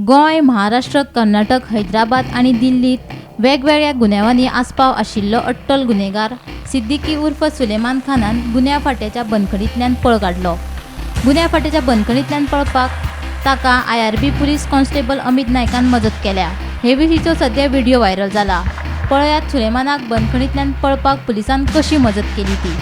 गोंय, महाराष्ट्र, कर्नाटक, हैदराबाद आणि दिल्लीत वेगवेगळ्या गुन्यांवांनी आस्पाव आशिल्लो अट्टल गुन्हेगार सिद्दीकी उर्फ सुलेमान खानान गुन्ह्या फाट्याच्या बंदखणींतल्यान पळ काडलो. गुन्ह्या फाट्याच्या बंदखणींतल्यान पळपाक ताका IRB पुलीस कॉन्स्टेबल अमित नायकान मजत केल्या. हे विशींचो सद्या व्हिडिओ व्हायरल जाला. पळयात सुलेमानाक बंदखणींतल्यान पळपाक पुलिसान कशी मजत केली ती.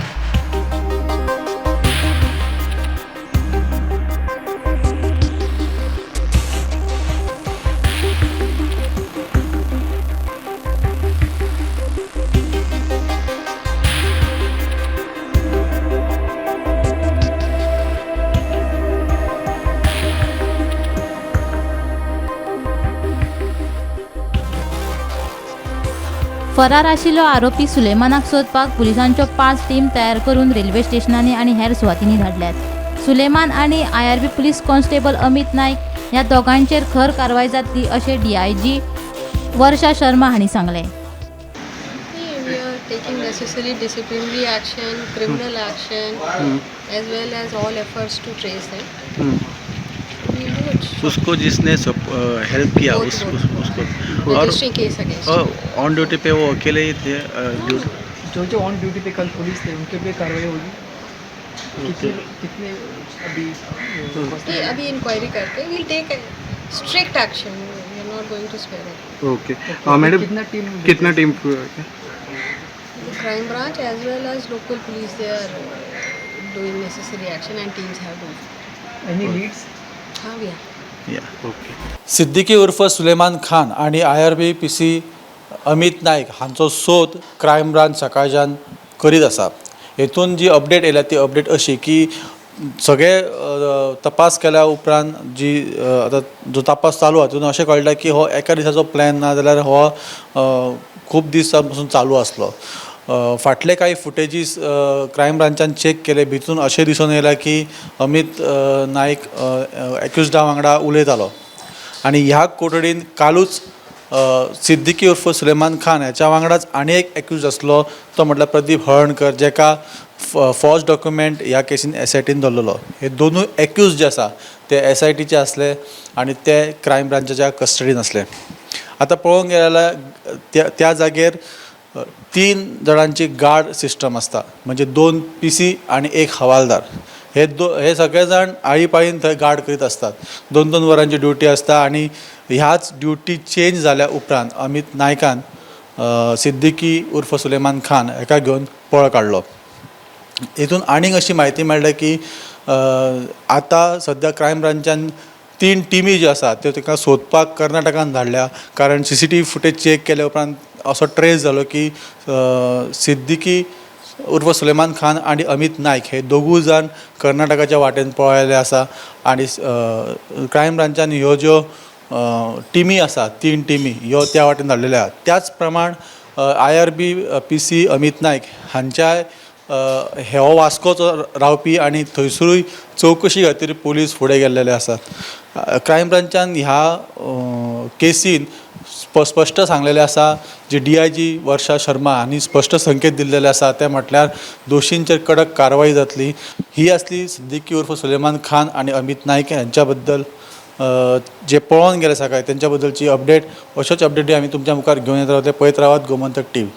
फरार आशिल्लो आरोपी सुलेमानाक सोदपाक पुलिसांच्यो 5 टीम तयार करून रेल्वे स्टेशनांनी आणि हेर सुवातींनी धाडल्यात. सुलेमान आणि IRB police constable Amit Naik ह्या दोगांचेर खर कारवाय जातली अशें DIG वर्षा शर्मा हांणी सांगलें. We are taking necessary disciplinary action, criminal action, as well as all efforts to trace them. We do it. उसको जिसने हेल्प किया Both. उसको और Registering case against. On duty पे वो अकेले ही थे. जो ऑन ड्यूटी पे कल पुलिस थे उनके पे कार्रवाई होगी. कितने अभी ये अभी इंक्वायरी करके we'll take a strict action. We are not going to spare it. Okay madam कितना team The crime branch as well as local police, they are doing necessary action and teams have done. Any leads. हाँ, we are. Okay Siddiqui उर्फ सुलेमान खान आणि IRB PC Amit Naik हांचो सोद crime branch सकाळच्यान करीत आसा. हेतून जी update येयल्या ती अपडेट अशी की सगळे तपास केल्या उपरांत जी आतां जो तपास चालू आसा तितून अशें कळटा की हो एका दिसाचो प्लॅन ना जाल्यार हो खूब दिसां पासून चालू आसलो. फाटले काही फुटेजीस क्रायम ब्रांचान चेक केले. भितून अशें दिसून येयलां की अमित नाईक एक्युज्डा वांगडा उलयतालो आनी ह्या कोठडीन कालूच सिद्दीकी उर्फ सुलेमान खान ह्याच्या वांगडाच आनी एक एक्यूज आसलो, तो म्हटल्यार प्रदीप हळर्णकर, जेका फॉर्ज डॉक्युमेंट ह्या केसीन SITन धरलेलो. हे दोनूय एक्यूज जे आसा ते SITचे आसले आनी ते क्रायम ब्रांचाच्या कस्टडीन आसले. आतां पळोवंक गेले जाल्यार त्या जागेर 3 जाणांची गार्ड सिस्टम आसता, म्हणजे 2 PC आनी 1 हवालदार. हे सगळे जाण आळीपाळीन थंय गार्ड करीत असतात. 2-2 वरांची ड्युटी आसता आनी ह्याच ड्युटी चेंज जाल्या उपरांत अमित नायकान सिद्दीकी उर्फ सुलेमान खान हेका घेवन पळ काडलो. हेतून आनीक अशी म्हायती मेळ्ळ्या की आतां सद्या क्रायम ब्रांचान 3 टिमी ज्यो आसा त्यो ताका सोदपाक कर्नाटकान धाडल्या. कारण CCTV फुटेज चेक केल्या उपरांत असो ट्रेस जालो की सिद्दीकी उर्फ सुलेमान खान आणि अमित नाईक हे दोगूय जाण कर्नाटकाच्या वाटेन पळयले आसा. आणि क्रायम ब्रांचान ह्यो ज्यो टिमी आसा 3 टिमी ह्यो त्या वाटेन धाडलेले आसा. त्याच प्रमाण IRB PC अमित नाईक हांच्या हो वास्कोचो रावपी आनी थंयसरूय चवकशी खातीर पुलीस फुडें गेल्लेले आसात. क्रायम ब्रांचान ह्या केसीन स्पश्ट सांगलेलें आसा, जे DIG वर्षा शर्मा हांणी स्पश्ट संकेत दिल्लेले आसा ते म्हटल्यार दोशींचेर कडक कारवाई जातली. ही आसली सिद्दीकी उर्फ सुलेमान खान आणि अमित नाईक यांच्या बद्दल जे पळोवन गेले सकाळी त्यांच्या बद्दलची अपडेट. अश्योच अपडेटी आमी तुमच्या मुखार घेवन येत रावते. पळयत रावात गोमंतक TV.